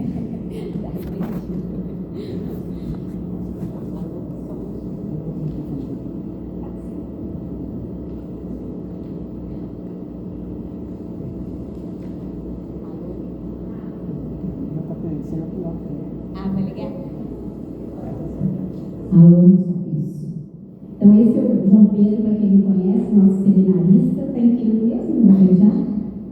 Ah, vai ligar? Alô, isso. Então esse é o João Pedro, para quem não conhece, nosso seminarista, está em que ano mesmo? Não já?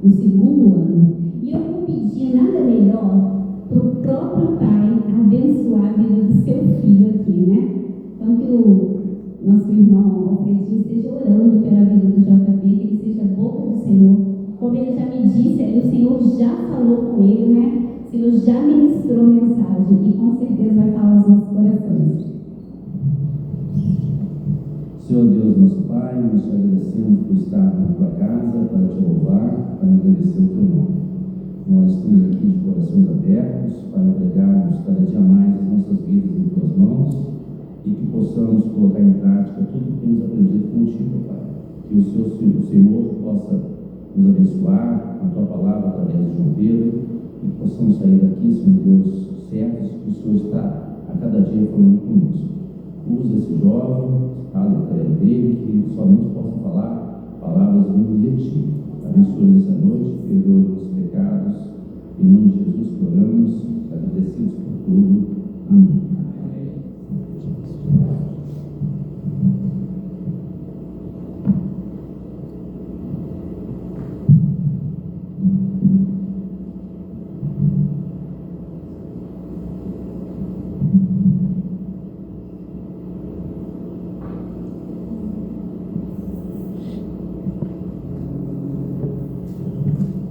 No segundo ano. E eu vou pedir nada melhor para o próprio pai abençoar a vida do seu filho aqui, né? Então que o nosso irmão Alfredinho esteja orando pela vida do JP, que ele seja boca do Senhor. Como ele já me disse, ali o Senhor já falou com ele, né? O Senhor já ministrou mensagem e com certeza vai falar aos nossos corações. Senhor Deus, nosso Pai, nós te agradecemos por estar na tua casa, para te louvar, para agradecer o teu nome. Nós estamos aqui de corações abertos para entregarmos cada dia mais as nossas vidas em tuas mãos e que possamos colocar em prática tudo que temos aprendido contigo, Pai. Que o Senhor possa nos abençoar com a tua palavra através de João Pedro e que possamos sair daqui, Senhor Deus, certos que o Senhor está a cada dia falando conosco. Usa esse jovem, fala através dele, que somente possa falar palavras vindas de ti. Abençoe essa noite, perdoa os pecados. Em nome de Jesus que oramos, agradecidos por tudo. Amém.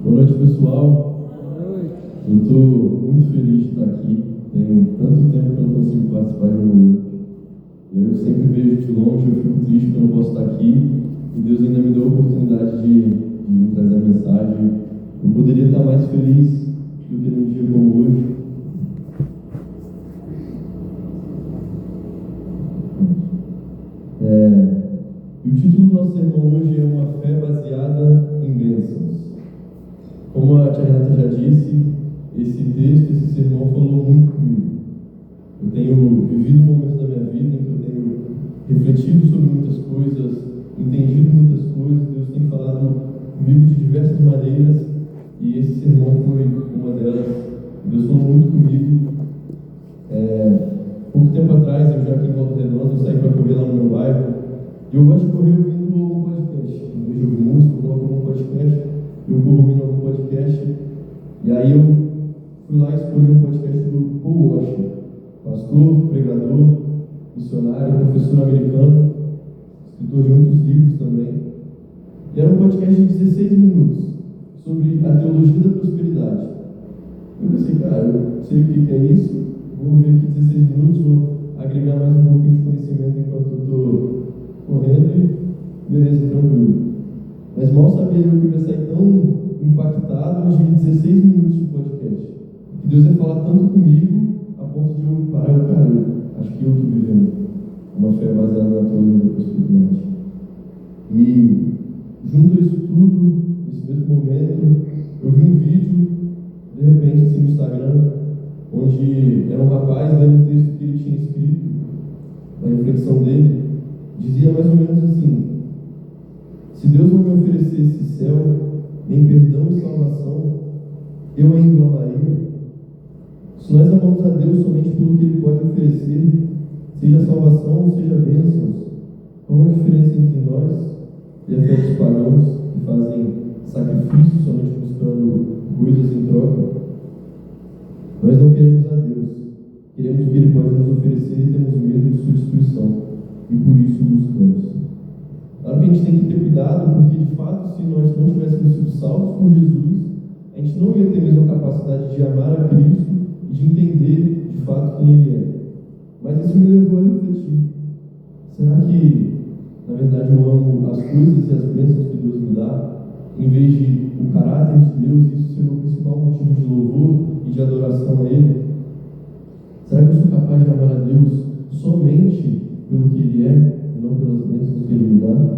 Boa noite, pessoal. Eu estou muito feliz de estar aqui. Tem tanto tempo que eu não consigo participar de um work. Eu sempre vejo de longe, eu fico triste que eu não posso estar aqui. E Deus ainda me deu a oportunidade de me trazer a mensagem. Eu poderia estar mais feliz do que num dia como hoje. E o título do nosso sermão hoje é Uma Fé Baseada em Bênçãos. Como a tia Renata já disse, esse texto, esse sermão falou muito comigo. Eu tenho vivido momentos da minha vida em que eu tenho refletido sobre muitas coisas, entendido muitas coisas, Deus tem falado comigo de diversas maneiras e esse sermão foi uma delas. Deus falou muito comigo. Pouco tempo atrás, eu já aqui em Volta Redonda, eu saí para correr lá no meu bairro e eu gosto de correr ouvindo algum podcast. Em vez de ouvir música, eu coloco algum podcast. Eu corro ouvindo algum podcast, e aí eu fui lá e escolhi um podcast do Paul Washer, pastor, pregador, missionário, professor americano, escritor de muitos livros também. E era um podcast de 16 minutos, sobre a teologia da prosperidade. Eu pensei, cara, eu sei o que é isso, vou ouvir aqui 16 minutos, vou agregar mais um pouquinho de conhecimento enquanto eu estou correndo e beleza, tranquilo. Mas mal sabia eu que eu ia sair tão impactado de 16 minutos de podcast. Que Deus ia falar tanto comigo, a ponto de eu parar e cara, acho que eu estou vivendo uma fé baseada na teologia da prosperidade. E junto a isso tudo, nesse mesmo momento, eu vi um vídeo, de repente, assim, no Instagram, onde era um rapaz lendo um texto que ele tinha escrito, a reflexão dele, dizia mais ou menos assim: se Deus não me oferecesse céu, nem perdão e salvação, eu ainda o amaria. Se nós amamos a Deus somente pelo que Ele pode oferecer, seja salvação ou seja bênçãos, qual a diferença entre nós e a fé dos pagãos que fazem sacrifícios somente buscando coisas em troca? Nós não queremos a Deus, queremos o que Ele pode nos oferecer e temos medo de sua destruição, e por isso o buscamos. Claro que a gente tem que ter cuidado, porque de fato, se nós não tivéssemos sido salvos por Jesus, a gente não ia ter a mesma capacidade de amar a Cristo e de entender de fato quem Ele é. Mas isso me levou a refletir: será que, na verdade, eu amo as coisas e as bênçãos que Deus me dá, em vez de o caráter de Deus, e isso ser o meu principal motivo de louvor e de adoração a Ele? Será que eu sou capaz de amar a Deus somente pelo que Ele é, e não pelas bênçãos que Ele me dá?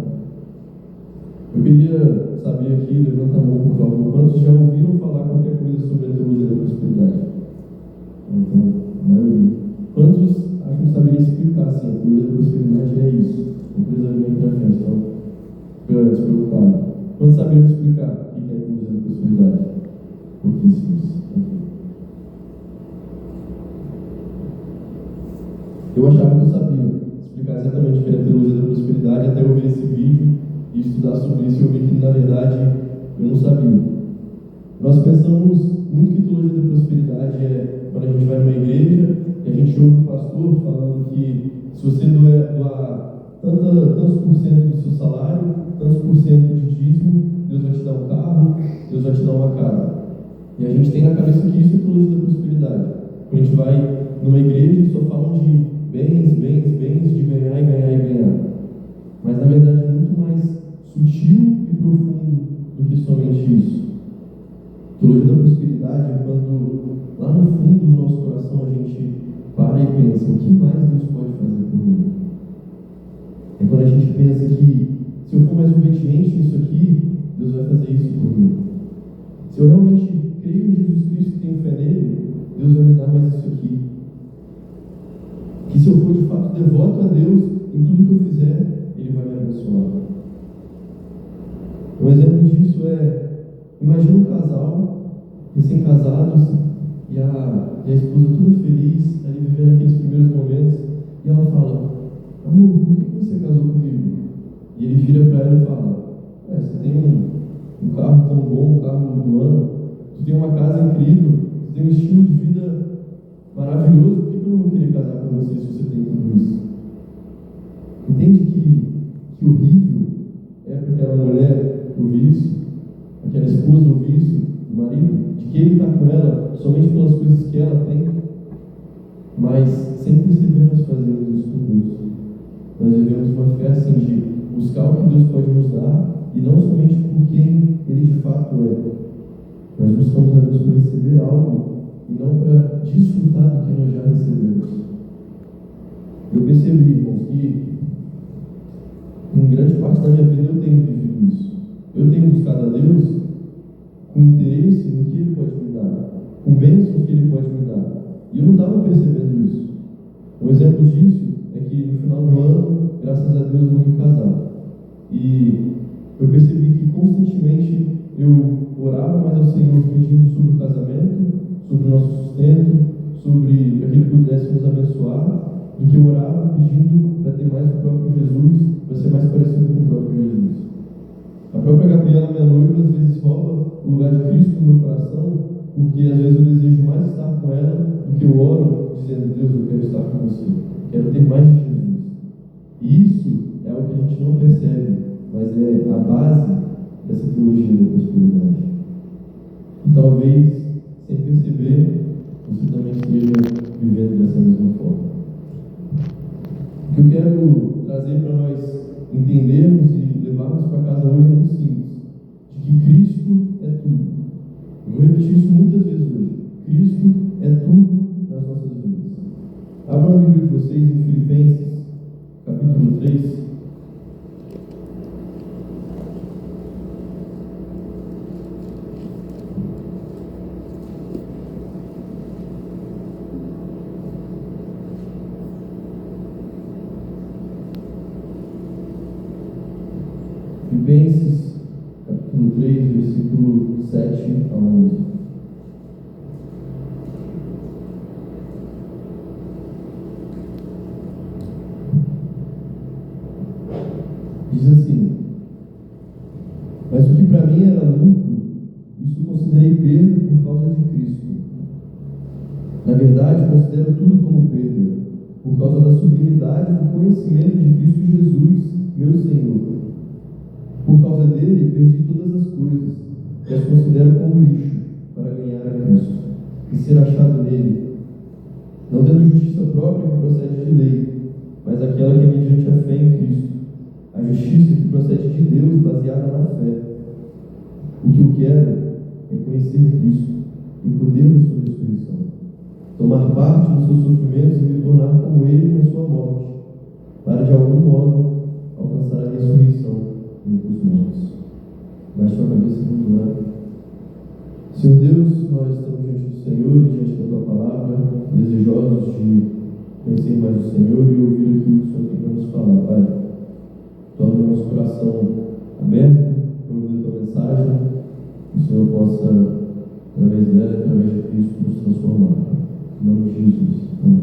Eu queria saber aqui, levanta a mão por favor, quantos já ouviram falar qualquer coisa sobre a teologia da prosperidade? Então, a maioria. Quantos acho que não saberia explicar assim, a teologia da prosperidade é isso? Uma coisa bem pra frente, então, fica despreocupado. Quantos saberiam explicar o que é a teologia da prosperidade? Pouquíssimos. Eu achava que eu sabia explicar exatamente o que é a teologia da prosperidade até eu ver esse vídeo e estudar sobre isso e eu vi que, na verdade, eu não sabia. Nós pensamos muito que teologia da prosperidade é quando a gente vai numa igreja e a gente ouve o pastor falando que se você doar tantos por cento do seu salário, tantos por cento de dízimo, Deus vai te dar um carro, Deus vai te dar uma casa. E a gente tem na cabeça que isso é teologia da prosperidade. Quando a gente vai numa igreja e só falam de bens, de ganhar e ganhar e ganhar. Mas na verdade é muito mais sutil e profundo do que somente isso. Teologia da prosperidade é quando lá no fundo do nosso coração a gente para e pensa: o que mais Deus pode fazer por mim? É quando a gente pensa que se eu for mais obediente nisso aqui, Deus vai fazer isso por mim. Se eu realmente creio em Jesus Cristo e tenho fé nele, Deus vai me dar mais isso aqui. Que se eu for de fato devoto a Deus em tudo que eu fizer, Ele vai me abençoar. Um exemplo disso é: imagina um casal, recém-casados, e a esposa toda feliz, ali vivendo aqueles primeiros momentos, e ela fala: amor, por que você casou comigo? E ele vira para ela e fala: você tem um carro tão bom, um carro do ano, tu tem uma casa incrível, tu tem um estilo de vida maravilhoso, por que eu não vou querer casar com você se você tem tudo isso? Entende que horrível é para aquela mulher ouvir isso, aquela esposa ouvir isso do marido, de que ele está com ela somente pelas coisas que ela tem, mas sem perceber nós fazemos isso com Deus. Nós vivemos uma fé assim de buscar o que Deus pode nos dar e não somente por quem Ele de fato é. Nós buscamos a Deus para receber algo e não para desfrutar do que nós já recebemos. Eu percebi, irmãos, que em grande parte da minha vida eu tenho vivido isso. Eu tenho buscado a Deus com interesse no que Ele pode me dar, com bênçãos que Ele pode me dar. E eu não estava percebendo isso. Um exemplo disso é que no final do ano, graças a Deus, eu vou me casar. E eu percebi que constantemente eu orava mais ao Senhor pedindo sobre o casamento, sobre o nosso sustento, sobre para que Ele pudesse nos abençoar, do que eu orava pedindo para ter mais o próprio Jesus, para ser mais parecido com o próprio Jesus. A própria Gabriela, minha noiva, às vezes rouba o lugar de Cristo no meu coração, porque às vezes eu desejo mais estar com ela do que eu oro, dizendo: Deus, eu quero estar com você, quero ter mais de Jesus. E isso é o que a gente não percebe, mas é a base dessa teologia da prosperidade. E talvez, sem perceber, você também esteja vivendo dessa mesma forma. O que eu quero trazer para nós entendermos e levarmos para casa hoje é muito simples: de que Cristo é tudo. Eu vou repetir isso muitas vezes hoje. Cristo é tudo nas nossas vidas. Abra a Bíblia de vocês em Filipenses, capítulo 3. Filipenses, capítulo 3, versículo 7 a 11. Diz assim: mas o que para mim era lucro, isso considerei perda por causa de Cristo. Na verdade, considero tudo como perda, por causa da sublimidade do conhecimento de Cristo Jesus, meu Senhor. Por causa dele, perdi todas as coisas, e as considero como lixo, para ganhar a Cristo, e ser achado nele, não tendo justiça própria que procede de lei, mas aquela que é mediante a fé em Cristo, a justiça que procede de Deus, baseada na fé. O que eu quero é conhecer Cristo e o poder da sua ressurreição, tomar parte nos seus sofrimentos e me tornar como ele na sua morte, para de algum modo alcançar a ressurreição entre os mortos. Baixe a cabeça e vamos orar. Senhor Deus, nós estamos diante do Senhor e diante da Tua palavra, conhecer mais o Senhor e ouvir aquilo que o Senhor tem para nos falar, Pai. Torne o nosso coração aberto para ouvir a Tua mensagem, que o Senhor possa, através dela e através de Cristo, nos transformar. Em nome de Jesus. Amém.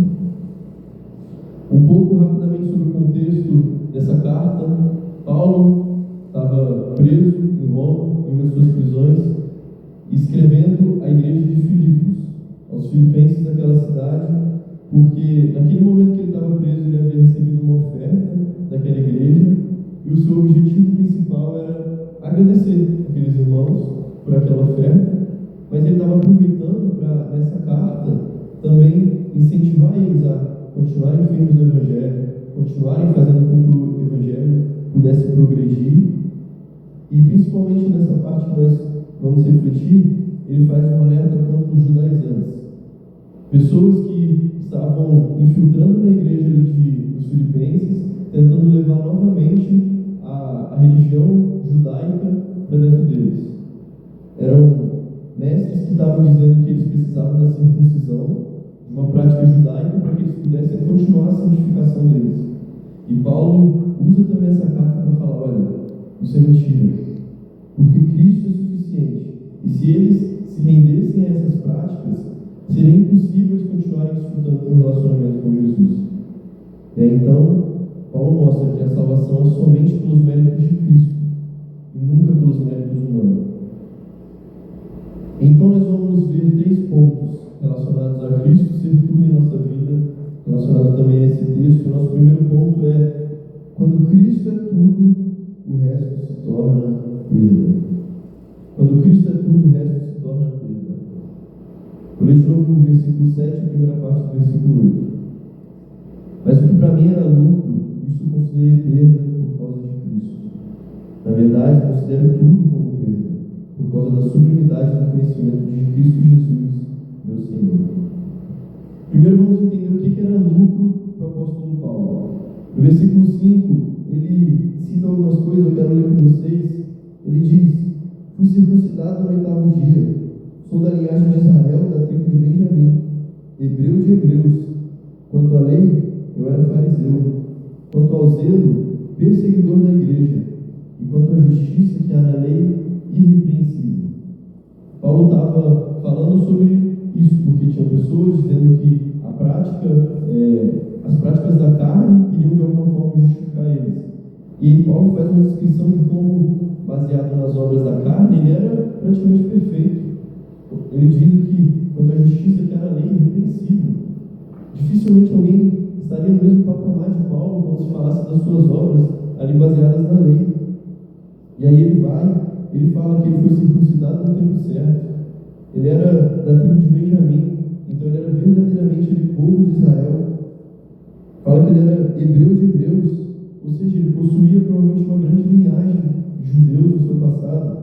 Um pouco rapidamente sobre o contexto dessa carta. Paulo estava preso em Roma, em uma de suas prisões, escrevendo à igreja de Filipos, aos filipenses daquela cidade, porque naquele momento que ele estava preso, ele havia recebido uma oferta daquela igreja, e o seu objetivo principal era agradecer aqueles irmãos por aquela oferta, mas ele estava aproveitando para, nessa carta, também incentivar eles a continuarem firmes no Evangelho, continuarem fazendo com que o Evangelho pudesse progredir, e principalmente nessa parte que nós vamos refletir, ele faz um alerta contra os judaizantes, pessoas que estavam infiltrando na igreja dos filipenses, tentando levar novamente a religião judaica para dentro deles. Eram mestres que estavam dizendo que eles precisavam da circuncisão, de uma prática judaica, para que eles pudessem continuar a santificação deles. E Paulo usa também essa carta para falar: olha, isso é mentira, porque Cristo é suficiente. E se eles se rendessem a essas práticas, seria impossível eles continuarem desfrutando do relacionamento com Jesus. E aí então, Paulo mostra que a salvação é somente pelos méritos de Cristo, e nunca pelos méritos humanos. Então nós vamos ver 3 pontos relacionados a Cristo ser tudo em nossa vida, relacionado também a esse texto. O nosso primeiro ponto é: quando Cristo é tudo, o resto se torna perda. Quando Cristo é tudo, o resto se torna perda. Vou ler de novo o versículo 7, a primeira parte do versículo 8. Mas o que para mim era lucro, isso considerei perda por causa de Cristo. Na verdade, considero tudo como perda, por causa da sublimidade do conhecimento de Cristo Jesus, meu Senhor. Primeiro vamos entender o que era lucro para o apóstolo Paulo. No versículo 5, ele cita algumas coisas, eu quero ler com vocês. Ele diz: fui circuncidado no 8º dia, sou da linhagem de Israel, da tribo de Benjamim, hebreu de hebreus. Quanto à lei, eu era fariseu. Quanto ao zelo, perseguidor da igreja. E quanto à justiça que há na lei, irrepreensível. Paulo estava falando sobre isso, porque tinha pessoas dizendo que as práticas da carne iriam de alguma forma justificar eles. E Paulo faz uma descrição de como, baseado nas obras da carne, ele era praticamente perfeito. Ele diz que, quanto à justiça que há na lei, irrepreensível. Dificilmente alguém estaria no mesmo patamar de Paulo quando se falasse das suas obras ali baseadas na lei. E aí ele fala que ele foi circuncidado no tempo certo. Ele era da tribo de Benjamim, então ele era verdadeiramente aquele povo de Israel. Fala que ele era hebreu de hebreus, ou seja, ele possuía provavelmente uma grande linhagem de judeus no seu passado.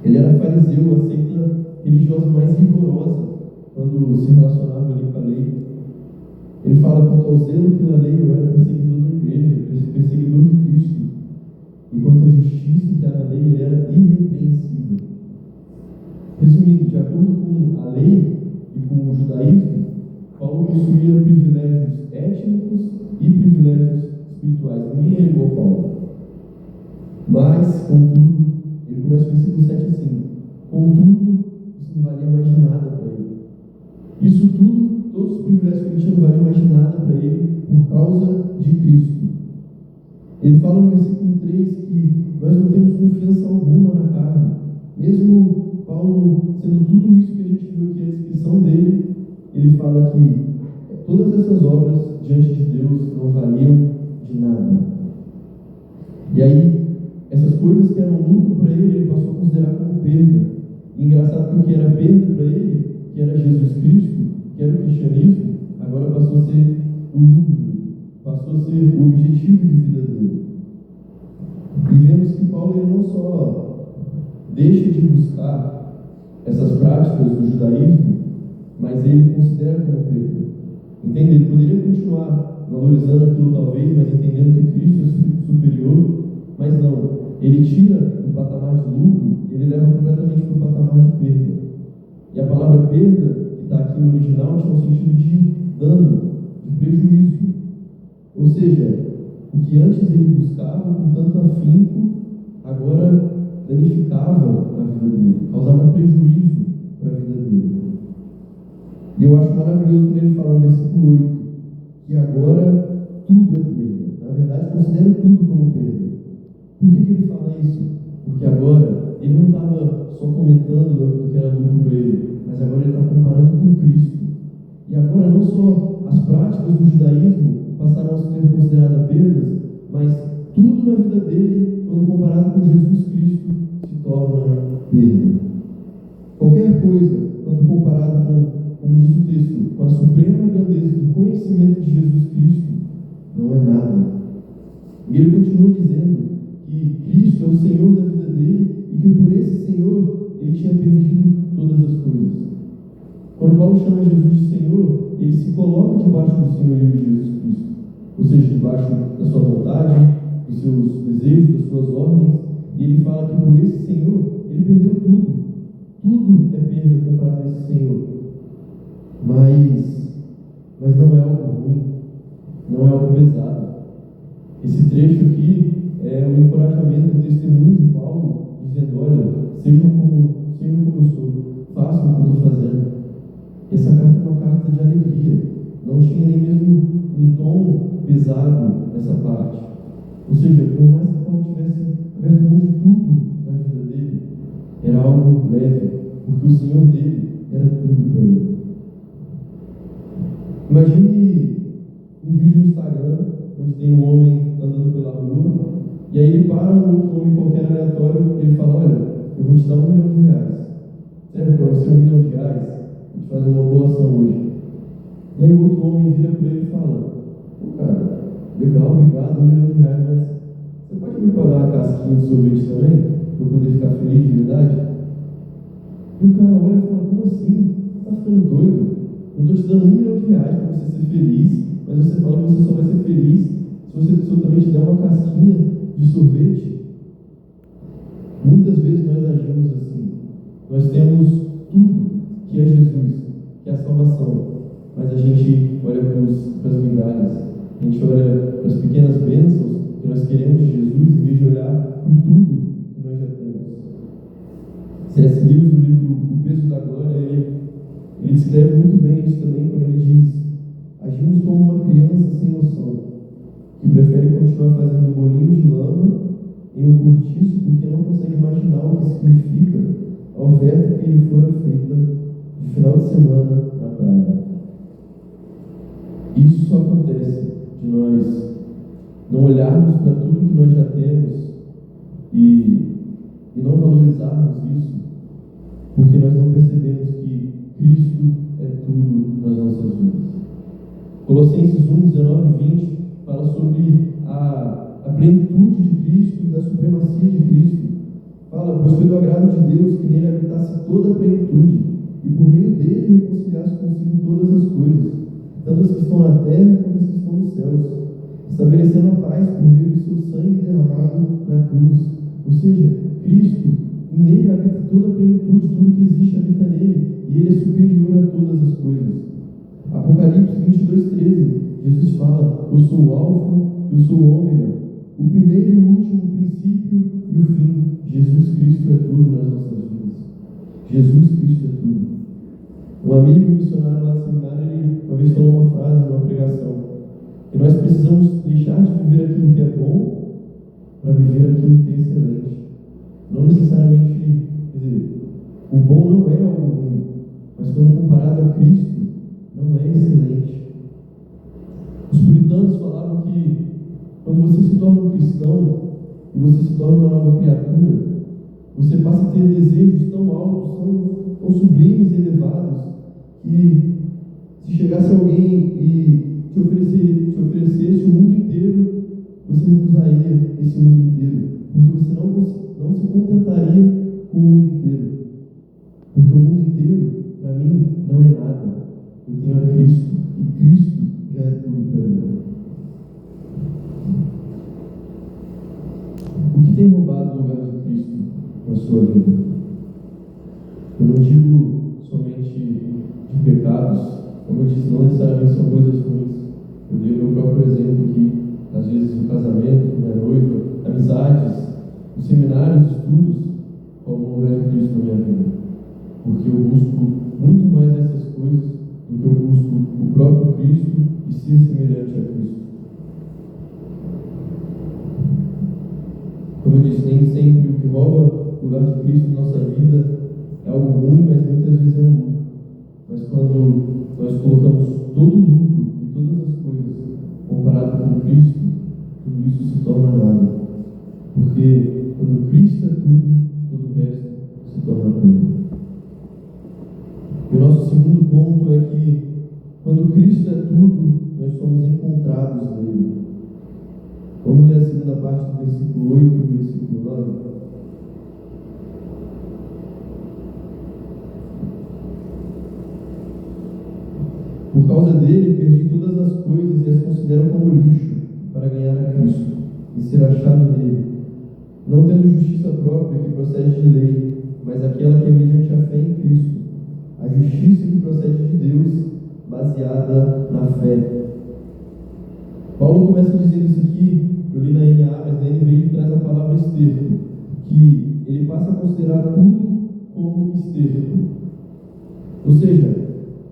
Ele era fariseu, a seita religiosa mais rigorosa quando se relacionava ali com a lei. Ele fala: quanto ao zelo pela lei, eu era perseguidor da igreja, perseguidor de Cristo. E quanto à justiça que há na lei, ele era irrepreensível. Resumindo, de acordo com a lei e com o judaísmo, Paulo possuía privilégios étnicos e privilégios espirituais. Ninguém era igual a Paulo. Mas, contudo, ele começa o versículo 7 assim: contudo, isso não valia mais de nada para ele. Isso tudo, todos os privilégios que ele tinha, não valiam mais de nada para ele por causa de Cristo. Ele fala no versículo 3 que nós não temos confiança alguma na carne. Mesmo Paulo sendo tudo isso que a gente viu aqui, a descrição dele, ele fala que todas essas obras diante de Deus não valiam de nada. E aí, essas coisas que eram lucro para ele passou a considerar como perda. E engraçado que o que era perda para ele, que era Jesus Cristo, que era o cristianismo, agora passou a ser o lucro dele, passou a ser o objetivo de vida dele. E vemos que Paulo ele não só deixa de buscar essas práticas do judaísmo, mas ele considera como perda. Entende? Ele poderia continuar valorizando aquilo talvez, mas entendendo que Cristo é superior, mas não. Ele tira do patamar de lucro, ele leva completamente para o patamar de perda. E a palavra perda, que está aqui no original, tinha um sentido de dano, de de prejuízo. Ou seja, o que antes ele buscava com tanto afinco, agora danificava a vida dele, causava prejuízo para a vida dele. E eu acho maravilhoso quando ele fala no versículo 8, que agora tudo é perda. Na verdade, considero tudo como perda. Por que ele fala isso? Porque agora ele não estava só comentando do que era lucro para ele, mas agora ele está comparando com Cristo. E agora não só as práticas do judaísmo passaram a ser consideradas perdas, mas tudo na vida dele, quando comparado com Jesus Cristo, se torna perda. Qualquer coisa, quando comparado como diz o texto, com a suprema grandeza do conhecimento de Jesus Cristo, não é nada. E ele continua dizendo que Cristo é o Senhor da vida dele e que por esse Senhor ele tinha perdido todas as coisas. Quando Paulo chama Jesus de Senhor, ele se coloca debaixo do senhorio de Jesus Cristo, ou seja, debaixo da sua vontade, dos seus desejos, das suas ordens, e ele fala que por esse Senhor ele perdeu tudo. Tudo é perda comparado a esse Senhor. Mas não é algo ruim, não é algo pesado. Esse trecho aqui é um encorajamento, um testemunho de Paulo, dizendo: olha, sejam como eu sou, façam o que eu estou fazendo. Essa carta é uma carta de alegria, não tinha nem mesmo um tom pesado nessa parte. Ou seja, por mais que Paulo tivesse aberto mão de tudo na vida dele, era algo leve, porque o Senhor dele era tudo para ele. Imagine um vídeo no Instagram, onde tem um homem andando pela rua, e aí ele para um outro homem qualquer aleatório e ele fala: olha, eu vou te dar R$1 milhão. Serve para você R$1 milhão? Vou te fazer uma boa ação hoje. E aí o outro homem vira para ele e fala: pô, cara, legal, obrigado, R$1 milhão, mas você pode me pagar uma casquinha de sorvete também, para eu poder ficar feliz de verdade? E o cara olha e fala: como assim? Você tá ficando doido? Eu estou te dando R$1 milhão para você ser feliz, mas você fala que você só vai ser feliz se você também te der uma casquinha de sorvete. Muitas vezes nós agimos assim. Nós temos tudo que é Jesus, que é a salvação, mas a gente olha para as migalhas, a gente olha para as pequenas bênçãos que nós queremos de Jesus, em vez de olhar para tudo que nós já temos. C.S. Lewis, no livro O Peso da Glória, ele descreve muito bem isso também, quando ele diz: agimos como uma criança sem noção, que prefere continuar fazendo bolinhos de lama em um cortiço porque não consegue imaginar o que significa a oferta que lhe fora feita de final de semana na praia. Isso só acontece de nós não olharmos para tudo que nós já temos e não valorizarmos isso, porque nós não percebemos que Cristo é tudo nas nossas vidas. Colossenses 1, 19 e 20 fala sobre a plenitude de Cristo e da supremacia de Cristo. Fala: pois foi do agrado de Deus que nele habitasse toda a plenitude, e por meio dele reconciliasse consigo todas as coisas, tanto as que estão na terra quanto as que estão nos céus, estabelecendo a paz por meio do seu sangue derramado na cruz. Ou seja, Cristo, nele habita toda a plenitude, tudo que existe habita nele, e ele é superior a todas as coisas. Apocalipse 22:13, Jesus fala: eu sou o Alfa, eu sou o Ômega, o primeiro e o último, o princípio e o fim. Jesus Cristo é tudo nas nossas vidas. Jesus Cristo é tudo. Um amigo missionário lá do seminário, ele uma vez falou uma frase numa pregação, que nós precisamos deixar de viver aquilo que é bom para viver aquilo que é excelente. Não necessariamente, quer dizer, o bom não é algo ruim, mas quando comparado a Cristo, não é excelente. Os puritanos falavam que quando você se torna um cristão e você se torna uma nova criatura, você passa a ter desejos tão altos, tão sublimes e elevados, que se chegasse alguém e te oferecesse o mundo inteiro, você recusaria esse mundo inteiro, porque você não se contentaria com o mundo inteiro. Porque o mundo inteiro, para mim, não é nada. Eu tenho a Cristo, e Cristo já é tudo para mim. O que tem roubado o lugar de Cristo na sua vida? Eu não digo somente de pecados, como eu disse, não necessariamente são coisas ruins, dei o meu próprio exemplo aqui, às vezes o casamento, minha noiva, amizades, os seminários, estudos, como um lugar de Cristo na minha vida. Porque eu busco muito mais essas coisas do que eu busco o próprio Cristo e ser semelhante a Cristo. Como eu disse, nem sempre o que rouba o lugar de Cristo na nossa vida é algo ruim, mas muitas vezes é um lucro. Mas quando nós colocamos todo o lucro e todas as coisas comparado com Cristo, tudo isso se torna nada. Porque quando Cristo é tudo, todo o resto se torna apenas. E o nosso segundo ponto é que quando Cristo é tudo, nós somos encontrados nele. Vamos ler a segunda parte do versículo 8 e o versículo 9. Por causa dele, perdi todas as coisas e as considero como lixo para ganhar a Cristo e ser achado nele, não tendo justiça própria que procede de lei, mas aquela que é mediante a fé em Cristo, a justiça que procede de Deus, baseada na fé. Paulo começa dizendo isso aqui, eu li na NA, mas na NVI traz a palavra esterco, que ele passa a considerar tudo como esterco. Ou seja,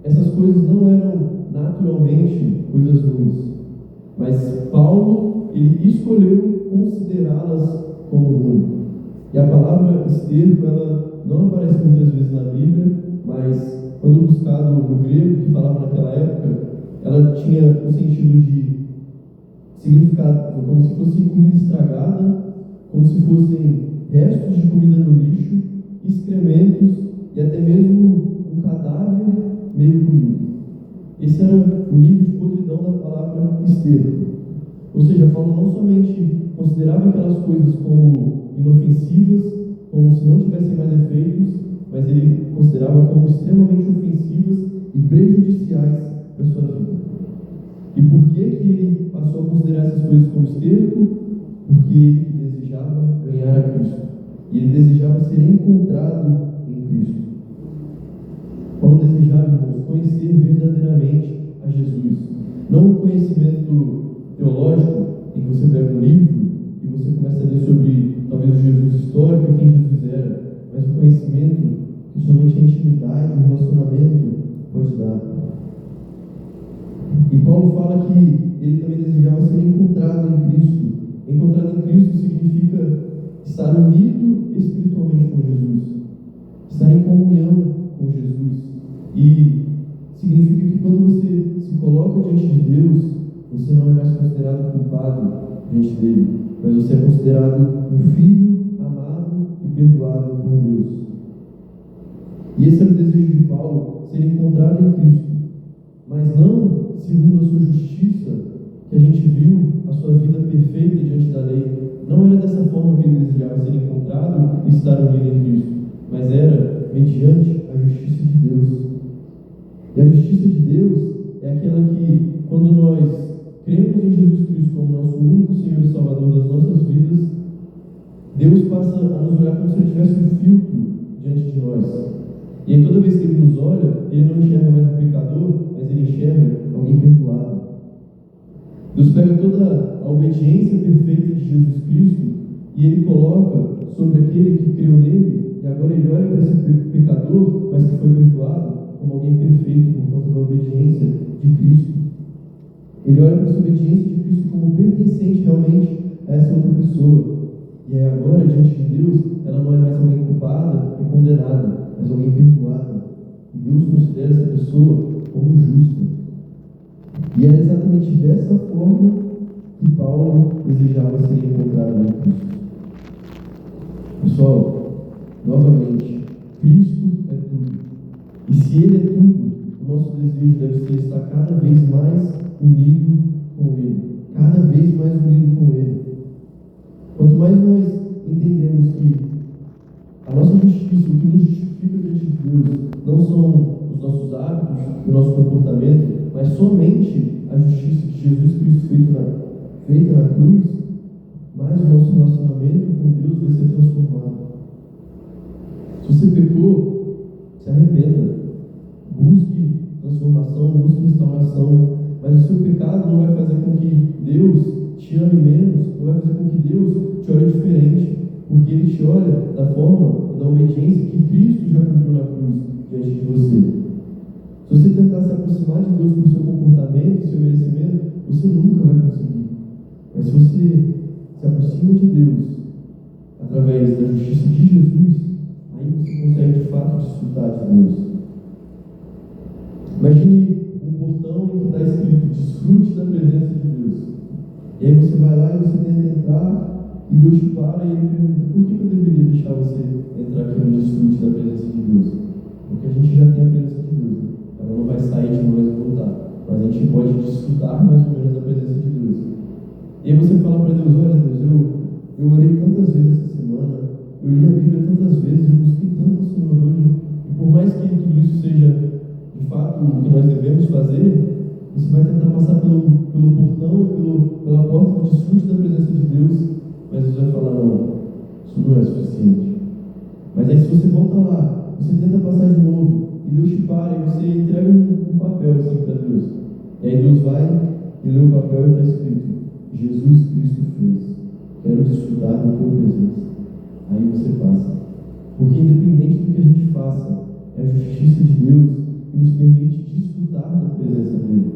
essas coisas não eram naturalmente coisas ruins, mas Paulo, ele escolheu considerá-las como ruim. E a palavra esterco, ela não aparece muitas vezes na Bíblia, mas quando buscado no grego, que falava naquela época, ela tinha o sentido de significado como se fosse comida estragada, como se fossem restos de comida no lixo, excrementos e até mesmo um cadáver meio comido. Esse era o nível de podridão da palavra esterco. Ou seja, Paulo não somente considerava aquelas coisas como inofensivas, como se não tivessem mais efeitos, mas ele considerava como extremamente ofensivas e prejudiciais para a sua vida. E por que ele passou a considerar essas coisas como esterco? Porque ele desejava ganhar a Cristo. E ele desejava ser encontrado em Cristo. Paulo desejava, irmãos, conhecer verdadeiramente a Jesus. Não um conhecimento teológico, em que você pega um livro e você começa a ler sobre, talvez, o Jesus histórico e quem Jesus era, mas um conhecimento que somente a intimidade, o relacionamento pode dar. E Paulo fala que ele também desejava ser encontrado em Cristo. Encontrado em Cristo significa estar unido espiritualmente com Jesus, estar em comunhão com Jesus. E significa que quando você se coloca diante de Deus, você não é mais considerado culpado diante dele, mas você é considerado um filho amado e perdoado por Deus. E esse era o desejo de Paulo, ser encontrado em Cristo, mas não segundo a sua justiça, que a gente viu a sua vida perfeita diante da lei. Não era dessa forma que ele desejava ser encontrado e estar unido em Cristo, mas era mediante a justiça de Deus. E a justiça de Deus é aquela que, quando nós cremos em Jesus Cristo como nosso único Senhor e Salvador das nossas vidas, Deus passa a nos olhar como se ele tivesse um filtro diante de nós. E aí toda vez que ele nos olha, ele não enxerga mais um pecador, mas ele enxerga alguém perdoado. Deus pega toda a obediência perfeita de Jesus Cristo e ele coloca sobre aquele que creu nele, e agora ele olha para esse pecador, mas que foi perdoado, como alguém perfeito por conta da obediência de Cristo. Ele olha para essa obediência de Cristo como pertencente realmente a essa outra pessoa. E aí agora, diante de Deus, ela não é mais alguém culpada e condenada, mas alguém perdoada. E Deus considera essa pessoa como justa. E era exatamente dessa forma que Paulo desejava ser encontrado em Cristo. Pessoal, novamente, Cristo é tudo. E se Ele é tudo, o nosso desejo deve ser estar cada vez mais unido com Ele. Cada vez mais unido com Ele. Quanto mais nós entendemos que a nossa justiça, o que nos justifica diante de Deus, não são os nossos hábitos, o nosso comportamento, mas somente a justiça de Jesus Cristo feita na cruz, mais o nosso relacionamento com Deus vai ser transformado. Se você pecou, se arrependa. Busque transformação, busque restauração Mas o seu pecado não vai fazer com que Deus te ame menos, não vai fazer com que Deus te olhe diferente, porque Ele te olha da forma, da obediência que Cristo já cumpriu na cruz diante de você. Se você tentar se aproximar de Deus por seu comportamento, seu merecimento, você nunca vai conseguir. Mas se você se aproxima de Deus através da justiça de Jesus, aí você consegue de fato desfrutar de Deus. Imagine um portão em que está escrito: desfrute da presença de Deus. E aí você vai lá e você tenta entrar, e Deus te para e Ele pergunta: por que eu deveria deixar você entrar aqui no desfrute da presença de Deus? Porque a gente já tem a presença de Deus, né? Ela não vai sair de nós e voltar, mas a gente pode desfrutar mais ou menos da presença de Deus. E aí você fala para Deus: olha Deus, eu orei tantas vezes essa semana, eu li a Bíblia tantas vezes, eu busquei tanto o Senhor hoje, e por mais que tudo isso seja de fato o que nós devemos fazer, você vai tentar passar pelo portão e pela porta do desfrute da presença de Deus, mas você vai falar: não, isso não é suficiente. Mas aí se você volta lá, você tenta passar de novo, e Deus te para, e você entrega um papel assim para Deus, e aí Deus vai e lê o papel e está escrito: Jesus Cristo fez, quero desfrutar da tua presença. Aí você passa, porque independente do que a gente faça, é a justiça de Deus que nos permite desfrutar da presença dele.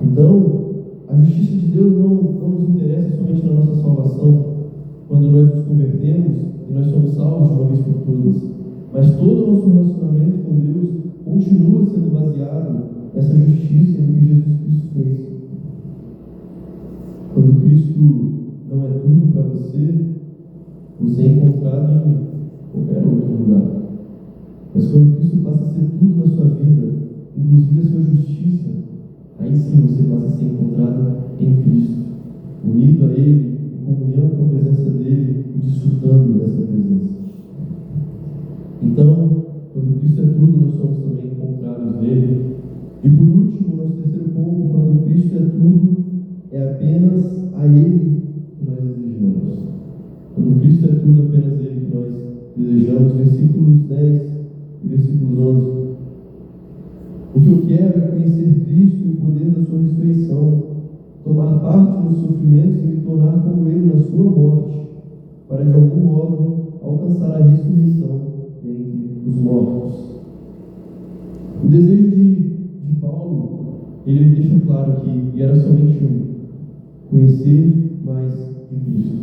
Então, a justiça de Deus não nos interessa somente na nossa salvação, quando nós nos convertemos e nós somos salvos de uma vez por todas, mas todo o nosso relacionamento com Deus continua sendo baseado nessa justiça no que Jesus Cristo fez. Quando Cristo não é tudo para você, você é encontrado em qualquer outro lugar. Mas quando Cristo passa a ser tudo na sua vida, inclusive a sua justiça, aí sim você passa a ser encontrado em Cristo, unido a Ele, em comunhão com a presença dEle e desfrutando dessa presença. Então, quando Cristo é tudo, nós somos também encontrados nele. E por último, nosso terceiro ponto: quando Cristo é tudo, é apenas a Ele que nós desejamos. Quando Cristo é tudo, apenas Ele que nós desejamos. Versículos 10 e versículos 11. O que eu quero é conhecer Cristo e o poder da sua ressurreição, tomar parte nos sofrimentos e me tornar como Ele na sua morte, para de algum modo alcançar a ressurreição dentre os mortos. O desejo de Paulo, ele deixa claro que era somente conhecer mais de Cristo.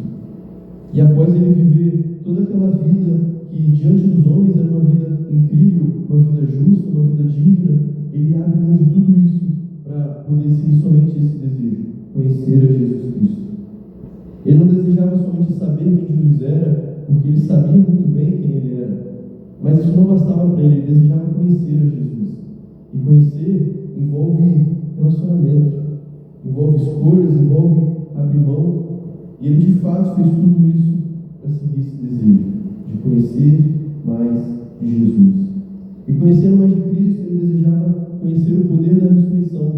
E após ele viver toda aquela vida que diante dos homens era uma vida incrível, uma vida justa, uma vida digna, ele abre mão de tudo isso para poder seguir somente esse desejo: conhecer a Jesus Cristo. Ele não desejava somente saber quem Jesus era, porque ele sabia muito bem quem ele era, mas isso não bastava para ele, ele desejava conhecer a Jesus. E conhecer envolve relacionamento, envolve escolhas, envolve abrir mão, e ele de fato fez tudo isso para seguir esse desejo de conhecer mais de Jesus. E conhecendo mais de Cristo, ele desejava conhecer o poder da ressurreição,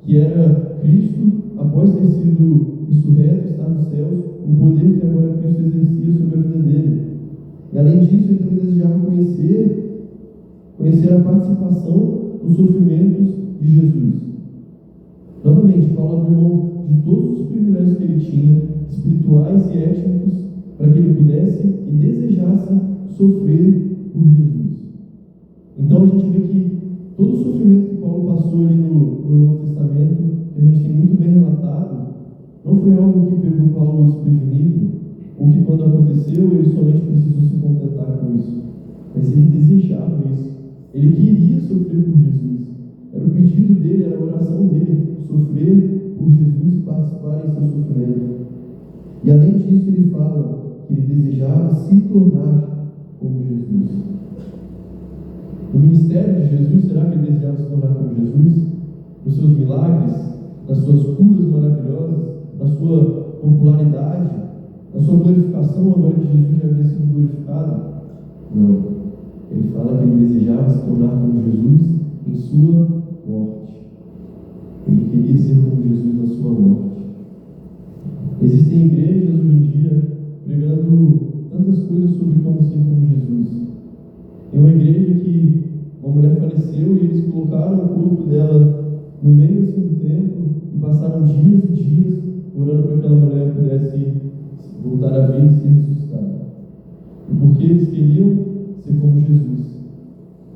que era Cristo, após ter sido ressurreto, estar nos céus, o poder que agora Cristo exercia sobre a vida dele. E além disso, ele também desejava conhecer a participação nos sofrimentos de Jesus. Novamente, Paulo abriu mão de todos os privilégios que ele tinha, espirituais e étnicos, para que ele pudesse e desejasse sofrer por Jesus. Então a gente vê que todo o sofrimento que Paulo passou ali no Novo Testamento, que a gente tem muito bem relatado, não foi algo que pegou Paulo desprevenido, ou que quando aconteceu ele somente precisou se contentar com isso, mas ele desejava isso, ele queria sofrer por Jesus, era o pedido dele, era a oração dele, sofrer por Jesus e participar em seu sofrimento. E além disso ele fala que ele desejava se tornar como Jesus. No ministério de Jesus, será que ele desejava se tornar como Jesus? Nos seus milagres, nas suas curas maravilhosas, na sua popularidade, na sua glorificação, agora que Jesus já havia sido glorificado? Não. Ele fala que ele desejava se tornar como Jesus em sua morte. Ele queria ser como Jesus na sua morte. Existem igrejas hoje em dia pregando tantas coisas sobre como ser como Jesus. Tem uma igreja que uma mulher faleceu e eles colocaram o corpo dela no meio assim, do templo, e passaram dias e dias orando para que aquela mulher pudesse voltar à vida e ser ressuscitada. E porque eles queriam ser como Jesus.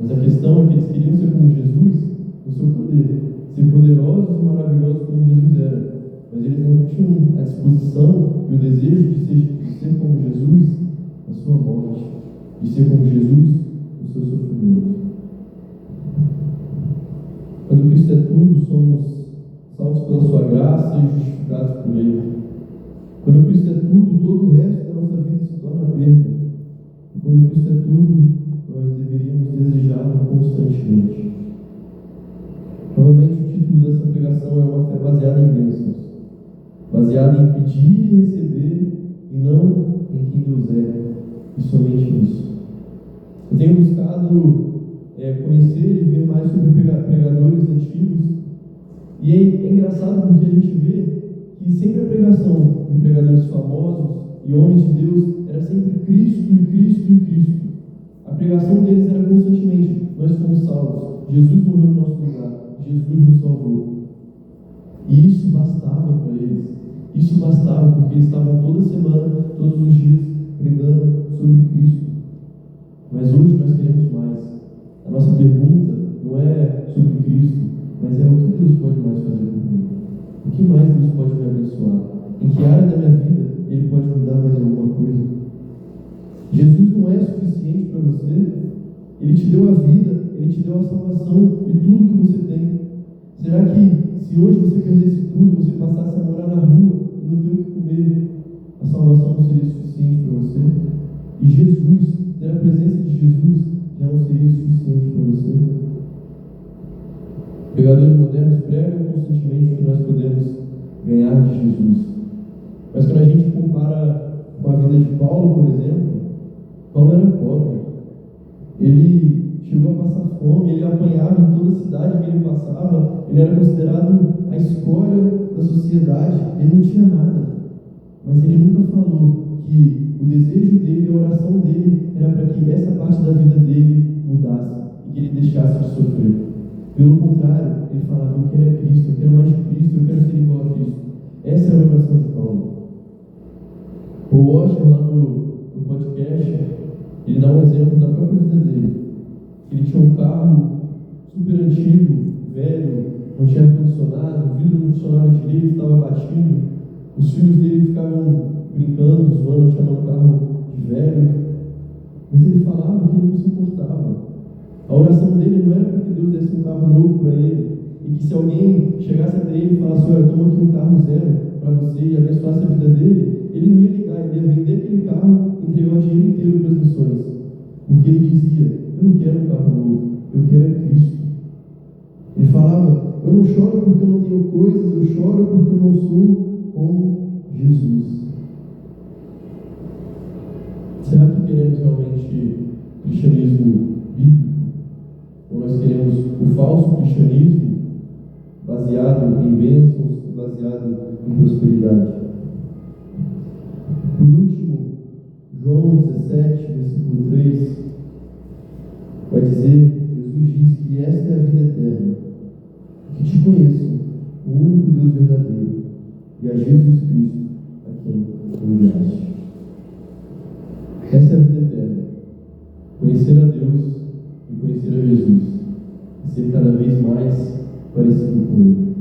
Mas a questão é que eles queriam ser como Jesus no seu poder, ser poderosos e maravilhosos como Jesus era. Mas eles não tinham a disposição e o desejo de ser como Jesus na sua morte, de ser como Jesus no seu sofrimento. Quando Cristo é tudo, somos salvos pela sua graça e justificados por Ele. Quando Cristo é tudo, todo o resto da nossa vida se torna perda. E quando Cristo é tudo, nós deveríamos desejá-lo constantemente. Novamente, o título dessa pregação é uma fé baseada em bênçãos, baseada em pedir e receber, e não em quem Deus é, e somente nisso. Eu tenho buscado conhecer e ver mais sobre pregadores antigos, e é engraçado porque a gente vê que sempre a pregação de pregadores famosos e homens de Deus era sempre Cristo e Cristo e Cristo. A pregação deles era constantemente: nós fomos salvos, Jesus morreu no nosso lugar, Jesus nos salvou. E isso bastava para eles. Isso bastava porque eles estavam toda semana, todos os dias, pregando sobre Cristo. Mas hoje nós queremos mais. A nossa pergunta não é sobre Cristo, mas é: o que Deus pode mais fazer comigo? O que mais Deus pode me abençoar? Em que área da minha vida Ele pode me dar mais alguma coisa? Jesus não é suficiente para você. Ele te deu a vida, Ele te deu a salvação e tudo que você tem. Será que se hoje você perdesse tudo, você passasse a morar na rua e não ter o que comer, a salvação não seria suficiente para você? E Jesus, ter a presença de Jesus, já não seria suficiente para você? Pregadores modernos pregam constantemente que nós podemos ganhar de Jesus. Mas quando a gente compara com a vida de Paulo, por exemplo, Paulo era pobre. Ele chegou a passar fome, ele apanhava em toda a cidade que ele passava, ele era considerado a escória da sociedade, ele não tinha nada. Mas ele nunca falou que o desejo dele, a oração dele, era para que essa parte da vida dele mudasse e que ele deixasse de sofrer. Pelo contrário, ele falava: eu quero é Cristo, eu quero mais de Cristo, eu quero ser igual a Cristo. Essa era a oração de Paulo. O Washer, lá no podcast, ele dá um exemplo da própria vida dele. Ele tinha um carro super antigo, velho, não tinha ar-condicionado, o vidro não funcionava direito, estava batido. Os filhos dele ficavam brincando, zoando, chamando o carro de velho. Mas ele falava que ele não se importava. A oração dele não era para que Deus desse um carro novo para ele, e que se alguém chegasse até ele e falasse: olha, toma aqui um carro zero para você, e abençoasse a vida dele, ele não ia ligar, ele ia vender aquele carro e entregar o dinheiro inteiro para as missões. Porque ele dizia: eu não quero um carro novo, eu quero é Cristo. Ele falava: eu não choro porque eu não tenho coisas, eu choro porque eu não sou como Jesus. Será que queremos realmente cristianismo bíblico? Ou nós queremos o falso cristianismo baseado em bênçãos e baseado em prosperidade? Por último, João 17, versículo 3, vai dizer: Jesus diz que esta é a vida eterna, que te conheçam, o único Deus verdadeiro, e a Jesus Cristo, a quem tu enviaste. Essa é a vida eterna: conhecer a Deus e conhecer a Jesus, e ser cada vez mais parecido com Ele.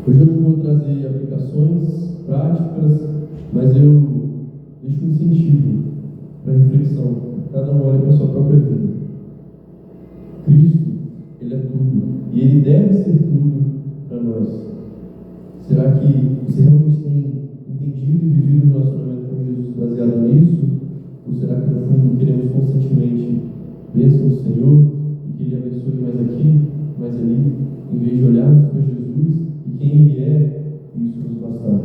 Hoje eu não vou trazer aplicações práticas, mas eu deixo um incentivo para reflexão. Cada um olha para a sua própria vida. Cristo, Ele é tudo, e Ele deve ser tudo para nós. Será que você realmente tem entendido e vivido um relacionamento com Jesus baseado nisso? Ou será que no fundo queremos constantemente bênção do Senhor e que Ele abençoe mais aqui, mais ali, em vez de olharmos para Jesus e quem Ele é, e isso nos bastar?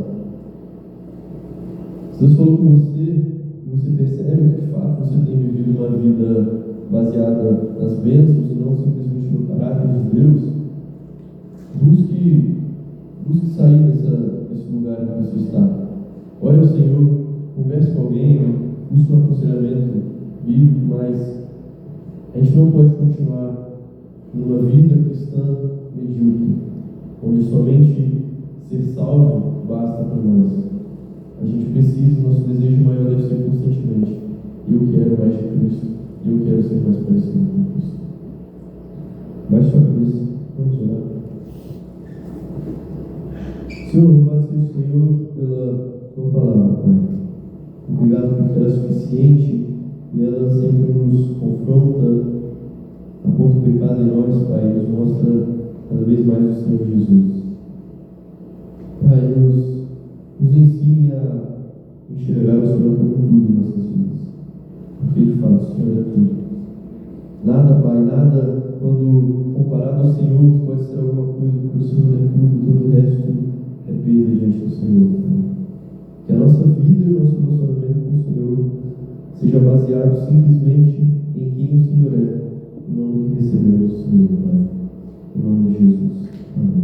Se Deus falou com você e você percebe que de fato você tem vivido uma vida baseada nas bênçãos e não simplesmente no caráter de Deus, busque sair desse lugar em que você está. Ore ao Senhor, converse com alguém, busque um aconselhamento bíblico, mas a gente não pode continuar numa vida cristã medíocre, onde somente ser salvo basta para nós. A gente precisa, nosso desejo maior deve ser constantemente: eu quero mais de Cristo, eu quero ser mais parecido com Cristo. Baixe sua cabeça, vamos orar. Senhor, louvado seja o Senhor pela tua palavra, Pai. Obrigado porque ela é suficiente e ela sempre nos confronta, aponta o pecado em nós, Pai, e nos mostra cada vez mais o Senhor Jesus. Pai, nos ensine a enxergar o Senhor como tudo em nossas vidas. Porque de fato o Senhor é tudo. Nada, Pai, nada, quando comparado ao Senhor, pode ser alguma coisa, porque o Senhor é tudo, todo o resto é perda diante do Senhor. Que a nossa vida e o nosso relacionamento com o Senhor seja baseado simplesmente em quem o Senhor é, e não no que recebemos do Senhor, Pai. Em nome de Jesus. Amém.